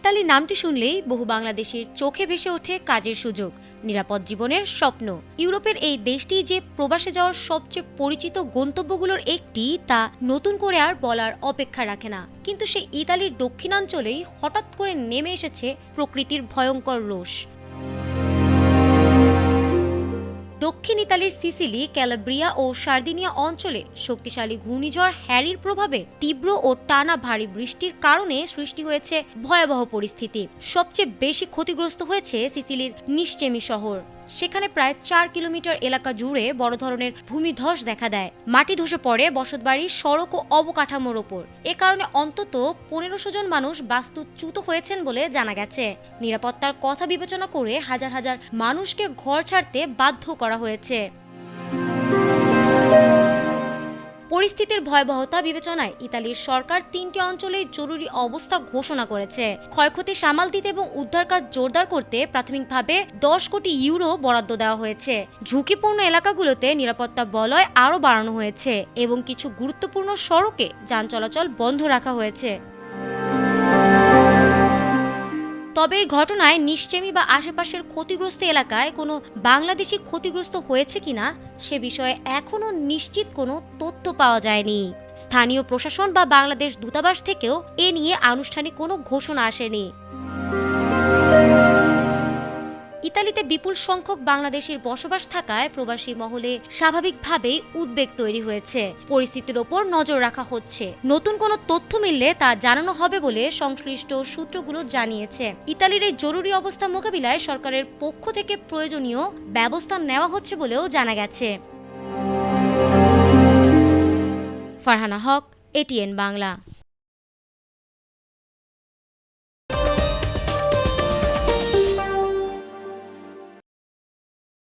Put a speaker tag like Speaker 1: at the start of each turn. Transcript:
Speaker 1: Italy নামটি শুনলেই বহু বাংলাদেশের চোখে ভেসে ওঠে কাজের সুযোগ, নিরাপদ জীবনের স্বপ্ন। ইউরোপের এই দেশটি যে প্রবাসে যাওয়ার সবচেয়ে পরিচিত গন্তব্যগুলোর একটি, তা নতুন করে আর বলার অপেক্ষা রাখে না। কিন্তু সেই ইতালির দক্ষিণাঞ্চলেই হঠাৎ করে নেমে এসেছে প্রকৃতির ভয়ঙ্কর রোষ। দক্ষিণ ইতালির সিসিলি, ক্যালাব্রিয়া ও সার্দিনিয়া অঞ্চলে শক্তিশালী ঘূর্ণিঝড় হ্যারির প্রভাবে তীব্র ও টানা ভারী বৃষ্টির কারণে সৃষ্টি হয়েছে ভয়াবহ পরিস্থিতি। সবচেয়ে বেশি ক্ষতিগ্রস্ত হয়েছে সিসিলির নিশ্চেমি শহর। সেখানে প্রায় 4 কিলোমিটার এলাকা জুড়ে বড় ধরনের ভূমিধস দেখা দেয়। মাটি ধসে পড়ে বসতবাড়ি, সড়ক ও অবকাঠামোর ওপর। এ কারণে অন্তত 1500 জন মানুষ বাস্তুচ্যুত হয়েছেন বলে জানা গেছে। নিরাপত্তার কথা বিবেচনা করে হাজার হাজার মানুষকে ঘর ছাড়তে বাধ্য করা হয়েছে। পরিস্থিতির ভয়াবহতা বিবেচনায় ইতালির সরকার 3টি অঞ্চলে জরুরি অবস্থা ঘোষণা করেছে। ক্ষয়ক্ষতি সামাল দিতে এবং উদ্ধার কাজ জোরদার করতে প্রাথমিকভাবে 10 কোটি ইউরো বরাদ্দ দেওয়া হয়েছে। ঝুঁকিপূর্ণ এলাকাগুলোতে নিরাপত্তা বলয় আরও বাড়ানো হয়েছে এবং কিছু গুরুত্বপূর্ণ সড়কে যান চলাচল বন্ধ রাখা হয়েছে। তবে এই ঘটনায় নিশ্চেমি বা আশেপাশের ক্ষতিগ্রস্ত এলাকায় কোনো বাংলাদেশি ক্ষতিগ্রস্ত হয়েছে কিনা সে বিষয়ে এখনও নিশ্চিত কোনো তথ্য পাওয়া যায়নি। স্থানীয় প্রশাসন বা বাংলাদেশ দূতাবাস থেকেও এ নিয়ে আনুষ্ঠানিক কোনো ঘোষণা আসেনি। ইতালিতে বিপুল সংখ্যক বাংলাদেশির বসবাস থাকায় প্রবাসী মহলে স্বাভাবিকভাবেই উদ্বেগ তৈরি হয়েছে। পরিস্থিতির ওপর নজর রাখা হচ্ছে। নতুন কোনো তথ্য মিললে তা জানানো হবে বলে সংশ্লিষ্ট সূত্রগুলো জানিয়েছে। ইতালির এই জরুরি অবস্থা মোকাবিলায় সরকারের পক্ষ থেকে প্রয়োজনীয় ব্যবস্থা নেওয়া হচ্ছে বলেও জানা গেছে। ফারহানা হক, এটিএন বাংলা।